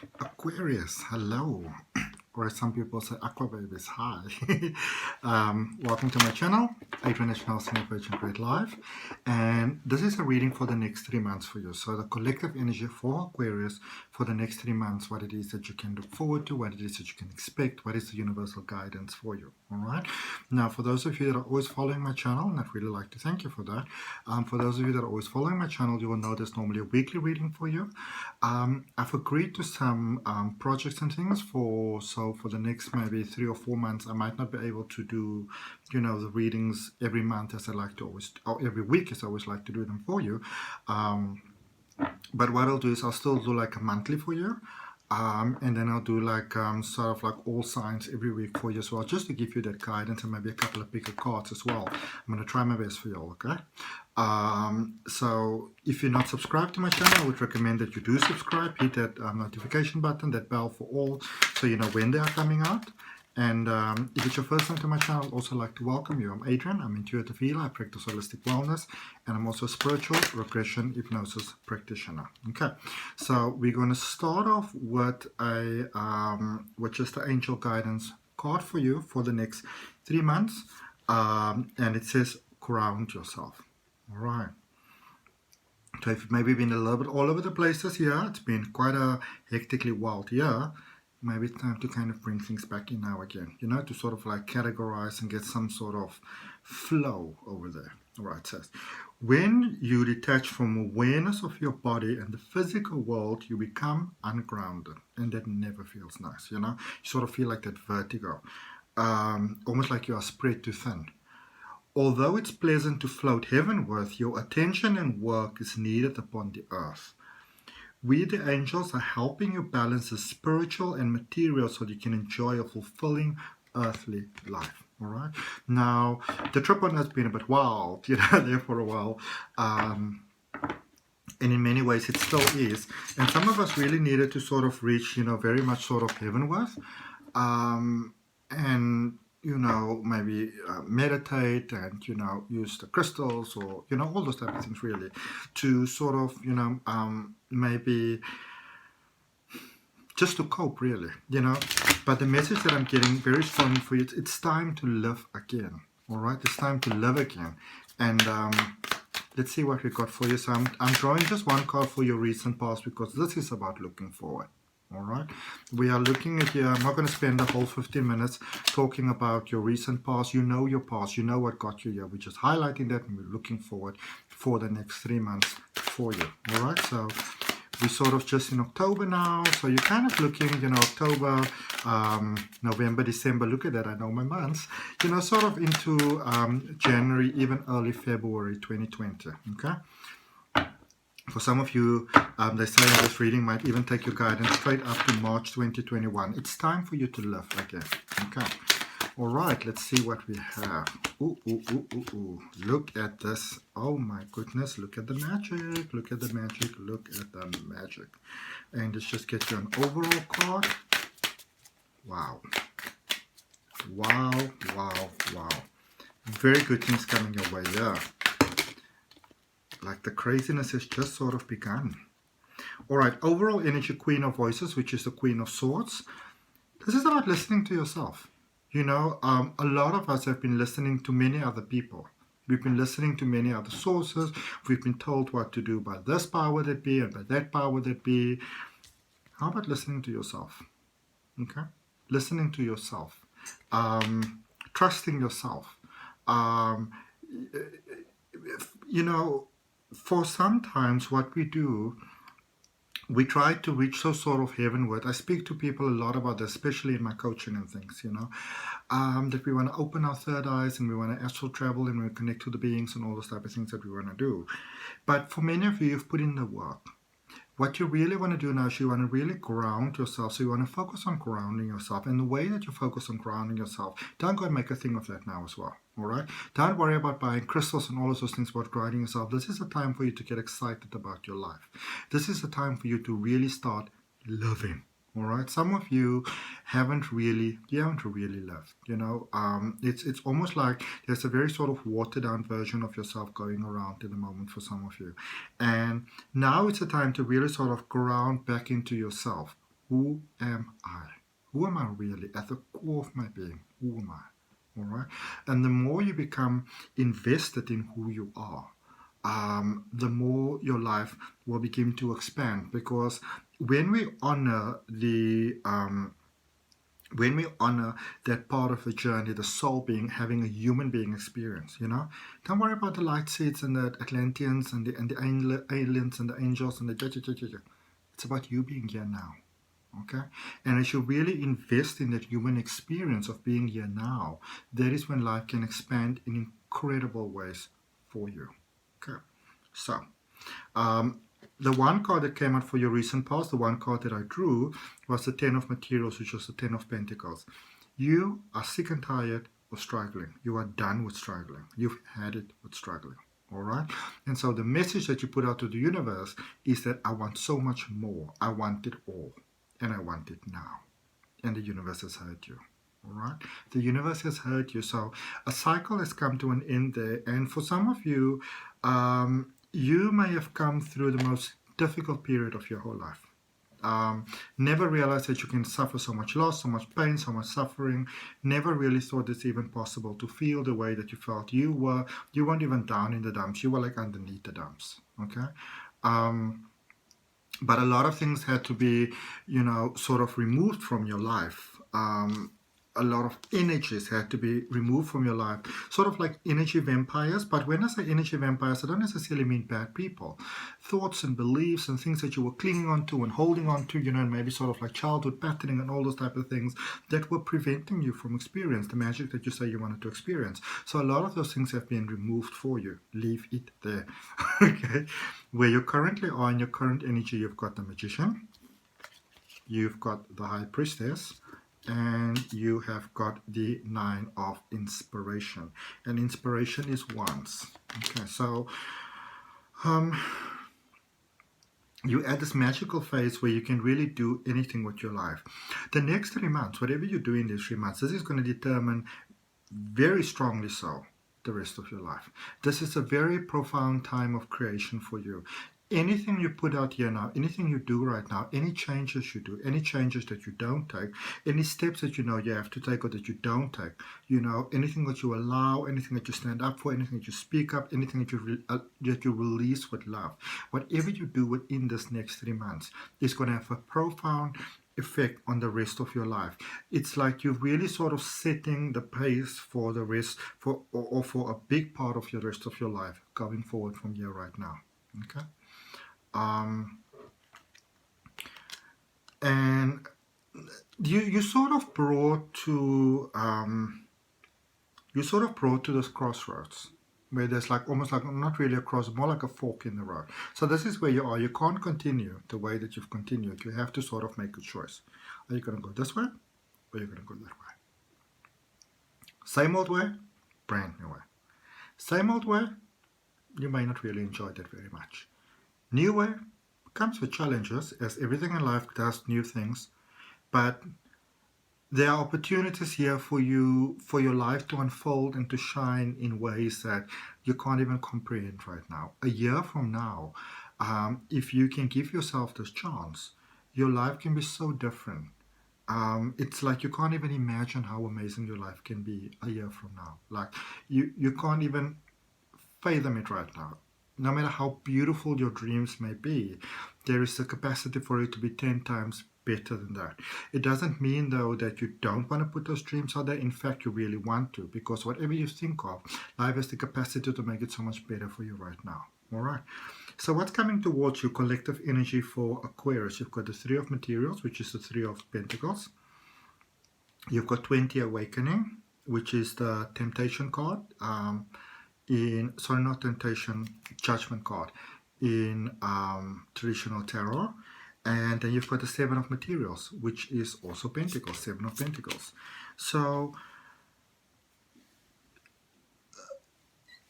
Aquarius, hello, or as some people say, Aqua Babies, hi. Welcome to my channel, Adrian H, Great Life, and this is a reading for the next 3 months for you. So the collective energy for Aquarius for the next 3 months, what it is that you can look forward to, what it is that you can expect, what is the universal guidance for you, all right? Now, for those of you that are always following my channel, and I'd really like to thank you for that. For those of you that are always following my channel, you will know there's normally a weekly reading for you. I've agreed to some projects and things for the next maybe 3 or 4 months. I might not be able to do, the readings every month as I like to always, or every week as I always like to do them for you. But what I'll do is I'll still do like a monthly for you. And then I'll do like sort of like all signs every week for you as well, just to give you that guidance and maybe a couple of bigger cards as well. I'm going to try my best for you all, okay? So if you're not subscribed to my channel, I would recommend that you do subscribe. Hit that notification button, that bell for all, so you know when they are coming out. And if it's your first time to my channel, I'd also like to welcome you. I'm Adrian, I'm intuitive healer, I practice holistic wellness, and I'm also a spiritual regression hypnosis practitioner. Okay, so we're going to start off with just the angel guidance card for you for the next 3 months, and it says ground yourself. All right. So if you've maybe been a little bit all over the place this year, it's been quite a hectically wild year, maybe it's time to kind of bring things back in now again, to sort of like categorize and get some sort of flow over there. All right, it says, when you detach from awareness of your body and the physical world, you become ungrounded, and that never feels nice, You sort of feel like that vertigo, almost like you are spread too thin. Although it's pleasant to float heavenward, your attention and work is needed upon the earth. We, the angels, are helping you balance the spiritual and material so that you can enjoy a fulfilling earthly life. All right. Now, the trip on has been a bit wild, there for a while. And in many ways, it still is. And some of us really needed to sort of reach, very much sort of heavenward. And maybe meditate and, use the crystals or, all those type of things really to sort of, maybe just to cope really, But the message that I'm getting very strongly for you, it's time to live again, all right? It's time to live again. And let's see what we got for you. So I'm drawing just one card for your recent past because this is about looking forward. All right, we are looking at here. I'm not going to spend the whole 15 minutes talking about your recent past. You know your past. You know what got you here. We're just highlighting that and we're looking forward for the next 3 months for you. All right, so we're sort of just in October now. So you're kind of looking, October, November, December. Look at that. I know my months. Sort of into January, even early February 2020. Okay. For some of you, they say in this reading might even take your guidance straight up to March 2021. It's time for you to live again. Okay. All right. Let's see what we have. Ooh, ooh, ooh, ooh, ooh. Look at this. Oh, my goodness. Look at the magic. Look at the magic. Look at the magic. And let's just get you an overall card. Wow. Wow, wow, wow. Very good things coming your way, yeah. Like the craziness has just sort of begun. All right, overall energy, Queen of Voices, which is the Queen of Swords. This is about listening to yourself. A lot of us have been listening to many other people. We've been listening to many other sources. We've been told what to do by this power that be and by that power that be. How about listening to yourself? Okay, listening to yourself, trusting yourself. For sometimes what we do, we try to reach so sort of heavenward. I speak to people a lot about this, especially in my coaching and things, that we want to open our third eyes and we want to astral travel and we connect to the beings and all those type of things that we want to do. But for many of you, you've put in the work. What you really want to do now is you want to really ground yourself. So you want to focus on grounding yourself. And the way that you focus on grounding yourself, don't go and make a thing of that now as well. All right? Don't worry about buying crystals and all of those things about grounding yourself. This is a time for you to get excited about your life. This is a time for you to really start loving. All right, some of you haven't really lived. It's almost like there's a very sort of watered down version of yourself going around in the moment for some of you. And now it's a time to really sort of ground back into yourself. who am I? Who am I really? At the core of my being, who am I? All right? And the more you become invested in who you are, the more your life will begin to expand. Because when we honor that part of the journey, the soul being having a human being experience, don't worry about the light seeds and the Atlanteans and the aliens and the angels and the it's about you being here now. Okay, and as you really invest in that human experience of being here now, that is when life can expand in incredible ways for you. Okay, so the one card that came out for your recent past, the one card that I drew, was the Ten of Materials, which was the Ten of Pentacles. You are sick and tired of struggling. You are done with struggling. You've had it with struggling. All right? And so the message that you put out to the universe is that I want so much more. I want it all. And I want it now. And the universe has heard you. All right? The universe has heard you. So a cycle has come to an end there. And for some of you, you may have come through the most difficult period of your whole life. Never realized that you can suffer so much loss, so much pain, so much suffering. Never really thought it's even possible to feel the way that you felt. You weren't even down in the dumps. You were like underneath the dumps. Okay? But a lot of things had to be, sort of removed from your life. A lot of energies had to be removed from your life, sort of like energy vampires. But when I say energy vampires, I don't necessarily mean bad people. Thoughts and beliefs and things that you were clinging on to and holding on to, and maybe sort of like childhood patterning and all those type of things that were preventing you from experience the magic that you say you wanted to experience. So a lot of those things have been removed for you. Leave it there. Okay. Where you currently are in your current energy, you've got the Magician, you've got the High Priestess, and you have got the Nine of Inspiration. And inspiration is wands. Okay, so you're at this magical phase where you can really do anything with your life. The next 3 months, whatever you do in these 3 months, this is going to determine very strongly so the rest of your life. This is a very profound time of creation for you. Anything you put out here now, anything you do right now, any changes you do, any changes that you don't take, any steps that you have to take or that you don't take, anything that you allow, anything that you stand up for, anything that you speak up, anything that you release with love, whatever you do within this next 3 months is going to have a profound effect on the rest of your life. It's like you're really sort of setting the pace for the rest, for a big part of your rest of your life going forward from here right now. Okay. And you sort of brought to this crossroads where there's like almost like not really a cross, more like a fork in the road. So this is where you are. You can't continue the way that you've continued. You have to sort of make a choice. Are you going to go this way or are you going to go that way? Same old way, brand new way. Same old way, you may not really enjoy that very much. New way comes with challenges, as everything in life does, new things, but there are opportunities here for your life to unfold and to shine in ways that you can't even comprehend right now. A year from now, if you can give yourself this chance, your life can be so different. It's like you can't even imagine how amazing your life can be a year from now. Like you can't even fathom it right now. No matter how beautiful your dreams may be, there is a capacity for it to be 10 times better than that. It doesn't mean, though, that you don't want to put those dreams out there. In fact, you really want to, because whatever you think of, life has the capacity to make it so much better for you right now. All right. So what's coming towards you, collective energy for Aquarius? You've got the Three of Materials, which is the Three of Pentacles. You've got 20 Awakening, which is the Temptation card. Not Temptation, Judgment card in traditional tarot. And then you've got the Seven of Materials, which is also Pentacles, Seven of Pentacles. So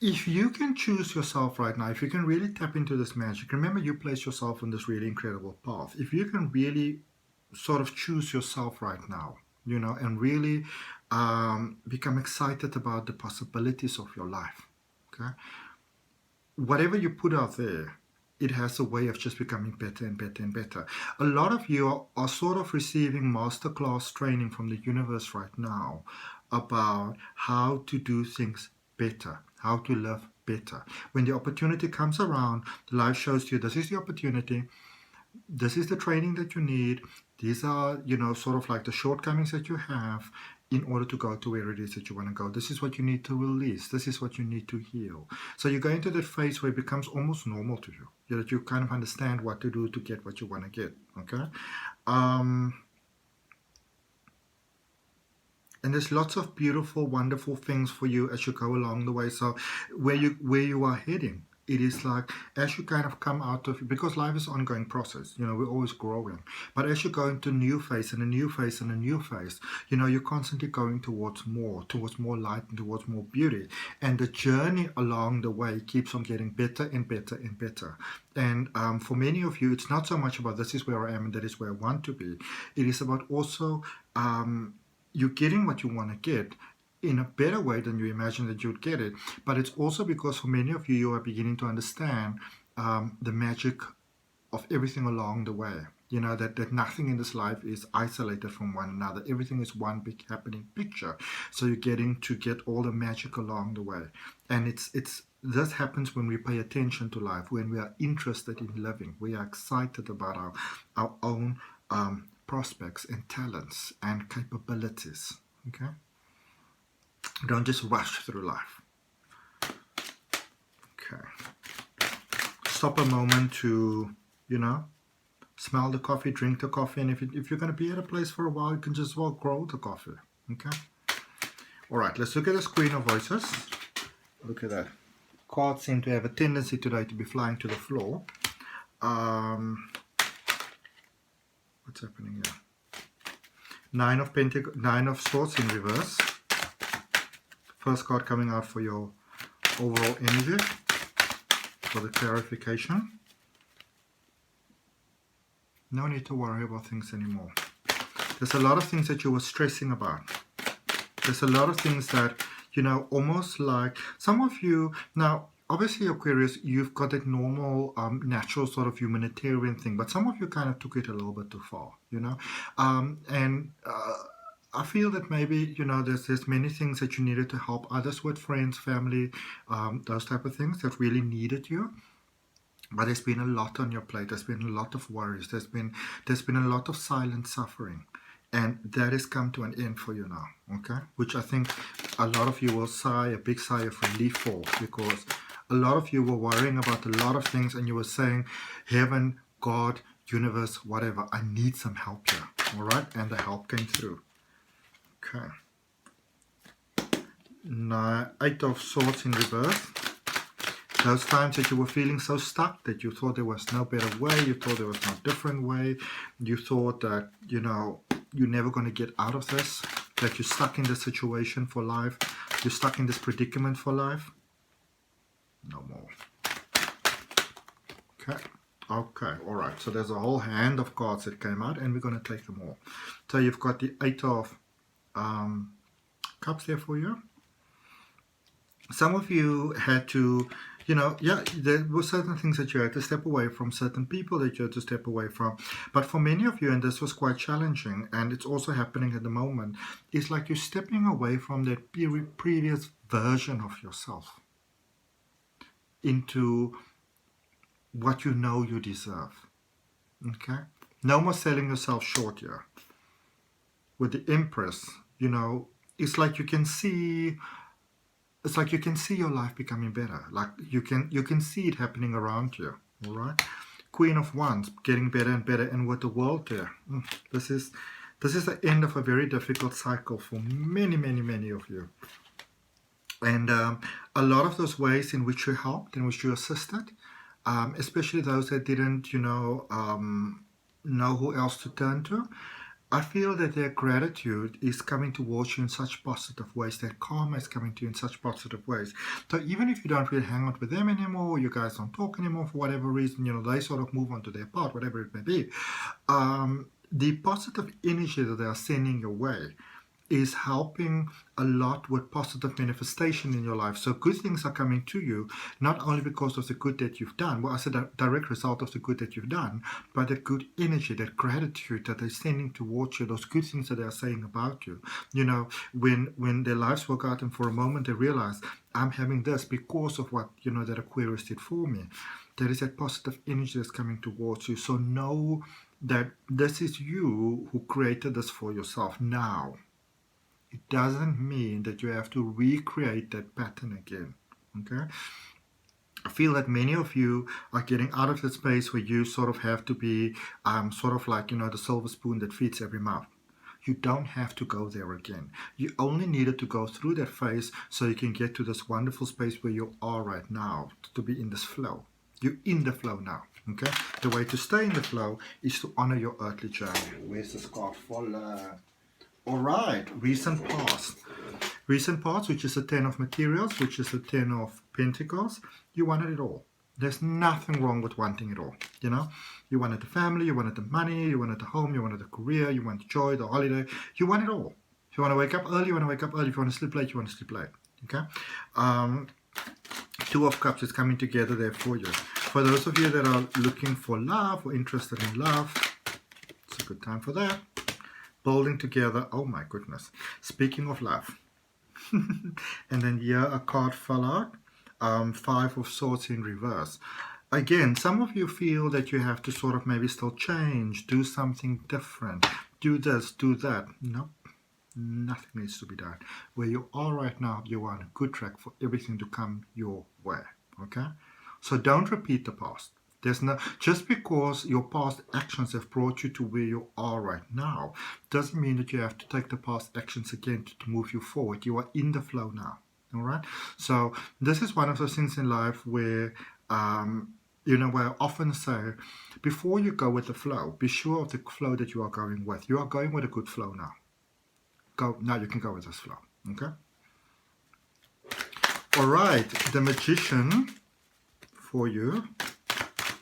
if you can choose yourself right now, if you can really tap into this magic, remember you place yourself on this really incredible path. If you can really sort of choose yourself right now, and really become excited about the possibilities of your life. Okay, whatever you put out there, it has a way of just becoming better and better and better. A lot of you are sort of receiving masterclass training from the universe right now about how to do things better, how to live better. When the opportunity comes around, life shows you this is the opportunity, this is the training that you need, these are, you know, sort of like the shortcomings that you have in order to go to where it is that you want to go. This is what you need to release. This is what you need to heal. So you go into that phase where it becomes almost normal to you. That you kind of understand what to do to get what you want to get. Okay? And there's lots of beautiful, wonderful things for you as you go along the way. So where you are heading, it is like as you kind of come out of, because life is an ongoing process, you know, we're always growing. But as you go into a new phase and a new phase and a new phase, you know, you're constantly going towards more light and towards more beauty. And the journey along the way keeps on getting better and better and better. And for many of you, it's not so much about this is where I am and that is where I want to be. It is about also you getting what you want to get in a better way than you imagined that you'd get it. But it's also because for many of you, you are beginning to understand the magic of everything along the way. You know, that nothing in this life is isolated from one another. Everything is one big happening picture. So you're getting to get all the magic along the way. And this happens when we pay attention to life, when we are interested in living. We are excited about our own prospects and talents and capabilities. Okay? Don't just rush through life. Okay. Stop a moment to, you know, smell the coffee, drink the coffee, and if you're going to be at a place for a while, you can just grow the coffee. Okay. All right. Let's look at this Queen of Voices. Look at that. Cards seem to have a tendency today to be flying to the floor. What's happening here? Nine of Swords in reverse. First card coming out for your overall energy, for the clarification. No need to worry about things anymore. There's a lot of things that you were stressing about. There's a lot of things that, you know, almost like some of you, now obviously Aquarius, you've got that normal, natural sort of humanitarian thing, but some of you kind of took it a little bit too far, you know, I feel that maybe, you know, there's many things that you needed to help others with, friends, family, those type of things that really needed you. But there's been a lot on your plate. There's been a lot of worries. There's been a lot of silent suffering. And that has come to an end for you now, okay? Which I think a lot of you will sigh, a big sigh of relief for, because a lot of you were worrying about a lot of things and you were saying, heaven, God, universe, whatever, I need some help here, all right? And the help came through. Okay. Now, Eight of Swords in reverse. Those times that you were feeling so stuck that you thought there was no better way, you thought there was no different way, you thought that, you know, you're never going to get out of this, that you're stuck in this situation for life, you're stuck in this predicament for life. No more. Okay. Okay, all right. So there's a whole hand of cards that came out, and we're going to take them all. So you've got the Eight of Cups there for you. Some of you had to, you know, yeah, there were certain things that you had to step away from, certain people that you had to step away from. But for many of you, and this was quite challenging, and it's also happening at the moment, it's like you're stepping away from that previous version of yourself into what you know you deserve. Okay? No more selling yourself short here. With the Empress, you know, it's like you can see your life becoming better. Like you can see it happening around you. All right. Queen of Wands, getting better and better, and with the World there, this is the end of a very difficult cycle for many of you. And a lot of those ways in which you helped, in which you assisted, especially those that didn't, you know who else to turn to. I feel that their gratitude is coming towards you in such positive ways. Their karma is coming to you in such positive ways. So even if you don't really hang out with them anymore, you guys don't talk anymore for whatever reason, you know, they sort of move on to their part, whatever it may be. The positive energy that they are sending your way is helping a lot with positive manifestation in your life. So good things are coming to you, not only because of the good that you've done, well, as a direct result of the good that you've done, but the good energy, that gratitude that they're sending towards you, those good things that they are saying about you. You know, when their lives work out and for a moment they realize, I'm having this because of what, you know, that Aquarius did for me. There is that positive energy that's coming towards you. So know that this is you who created this for yourself now. It doesn't mean that you have to recreate that pattern again. Okay? I feel that many of you are getting out of the space where you sort of have to be sort of like, you know, the silver spoon that feeds every mouth. You don't have to go there again. You only needed to go through that phase so you can get to this wonderful space where you are right now, to be in this flow. You're in the flow now. Okay? The way to stay in the flow is to honor your earthly journey. Where's this card for love? Alright, recent past. Recent past, which is the 10 of materials, which is the 10 of pentacles. You wanted it all. There's nothing wrong with wanting it all. You know, you wanted the family, you wanted the money, you wanted the home, you wanted the career, you wanted the joy, the holiday. You want it all. If you want to wake up early, you want to wake up early. If you want to sleep late, you want to sleep late. Okay? Two of Cups is coming together there for you. For those of you that are looking for love or interested in love, it's a good time for that. Building together. Oh my goodness. Speaking of love. And then here a card fell out. 5 of Swords in reverse. Again, some of you feel that you have to sort of maybe still change, do something different, do this, do that. Nope. Nothing needs to be done. Where you are right now, you are on a good track for everything to come your way. Okay? So don't repeat the past. There's no, just because your past actions have brought you to where you are right now, doesn't mean that you have to take the past actions again to move you forward. You are in the flow now. All right. So this is one of those things in life where, you know, where I often say, before you go with the flow, be sure of the flow that you are going with. You are going with a good flow now. Now you can go with this flow. Okay. All right. The Magician for you.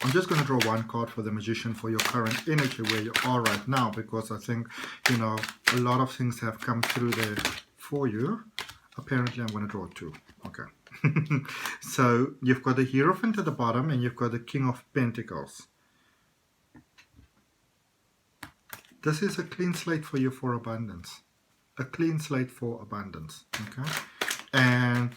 I'm just going to draw one card for the Magician for your current energy where you are right now, because I think, you know, a lot of things have come through there for you. Apparently, I'm going to draw 2. Okay. So you've got the Hierophant at the bottom and you've got the King of Pentacles. This is a clean slate for you for abundance. A clean slate for abundance. Okay. And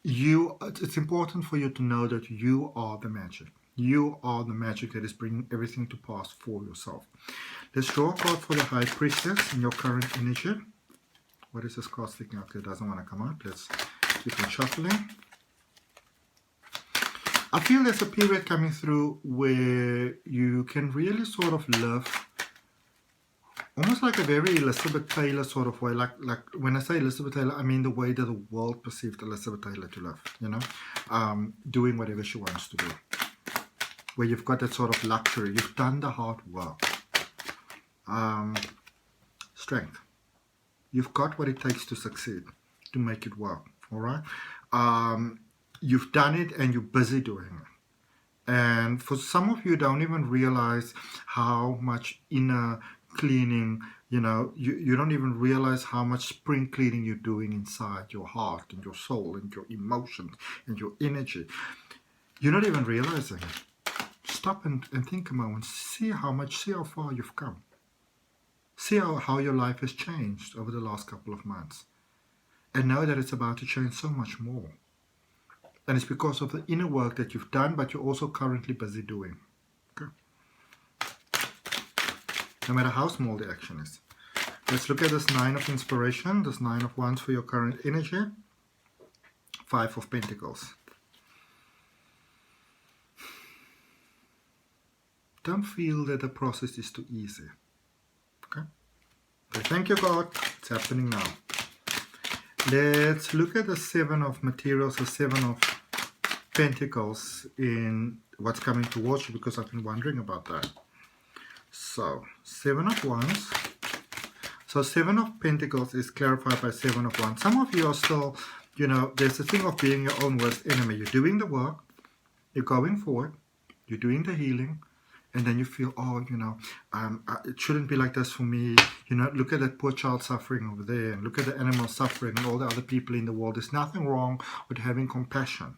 it's important for you to know that you are the magic. You are the magic that is bringing everything to pass for yourself. Let's draw a card for the High Priestess in your current energy. What is this card sticking out? It doesn't want to come out. Let's keep on shuffling. I feel there's a period coming through where you can really sort of live almost like a very Elizabeth Taylor sort of way. Like when I say Elizabeth Taylor, I mean the way that the world perceived Elizabeth Taylor to live. You know, doing whatever she wants to do. Where you've got that sort of luxury. You've done the hard work. Strength. You've got what it takes to succeed, to make it work. All right? You've done it and you're busy doing it. And for some of you, don't even realize how much inner cleaning, you know, you don't even realize how much spring cleaning you're doing inside your heart and your soul and your emotions and your energy. You're not even realizing it. Stop and think a moment. See how far you've come. See how your life has changed over the last couple of months. And know that it's about to change so much more. And it's because of the inner work that you've done, but you're also currently busy doing. Okay? No matter how small the action is. Let's look at this 9 of Inspiration, this 9 of Wands for your current energy. 5 of Pentacles. Don't feel that the process is too easy. Okay? Okay, thank you, God. It's happening now. Let's look at the 7 of Materials, the 7 of Pentacles in what's coming towards you, because I've been wondering about that. So, 7 of Wands. So, 7 of Pentacles is clarified by 7 of Wands. Some of you are still, you know, there's the thing of being your own worst enemy. You're doing the work. You're going forward. You're doing the healing. and then you feel, oh, it shouldn't be like this for me. Look at that poor child suffering over there, and look at the animals suffering and all the other people in the world. There's nothing wrong with having compassion.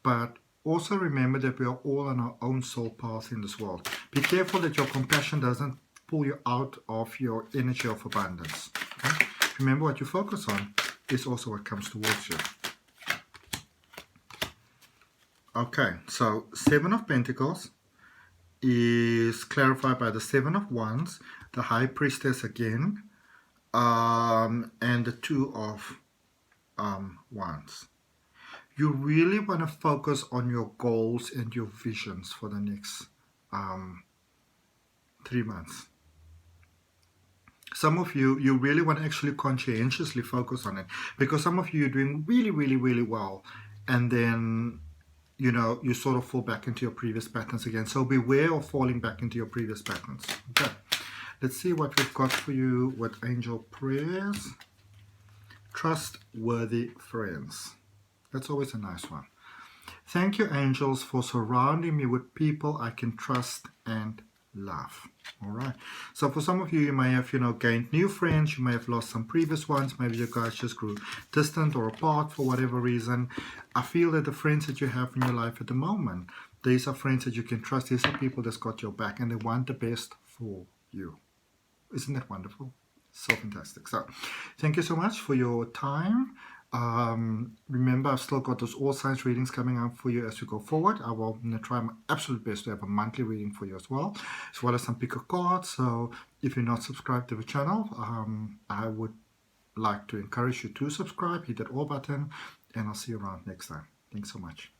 But also remember that we are all on our own soul path in this world. Be careful that your compassion doesn't pull you out of your energy of abundance. Okay? Remember, what you focus on is also what comes towards you. Okay, so Seven of Pentacles is clarified by the Seven of Wands, the High Priestess again, and the Two of Wands. You really want to focus on your goals and your visions for the next 3 months. Some of you really want to actually conscientiously focus on it, because some of you are doing really, really, really well, and then you sort of fall back into your previous patterns again. So beware of falling back into your previous patterns. Okay, let's see what we've got for you with angel prayers. Trustworthy friends. That's always a nice one. Thank you, angels, for surrounding me with people I can trust and love. All right. So for some of you, you may have, gained new friends. You may have lost some previous ones. Maybe you guys just grew distant or apart for whatever reason. I feel that the friends that you have in your life at the moment, these are friends that you can trust. These are people that's got your back, and they want the best for you. Isn't that wonderful? So fantastic. So thank you so much for your time. Remember, I've still got those all signs readings coming out for you as we go forward. I will try my absolute best to have a monthly reading for you as well as some pick a card. So if you're not subscribed to the channel, I would like to encourage you to subscribe. Hit that all button, and I'll see you around next time. Thanks so much.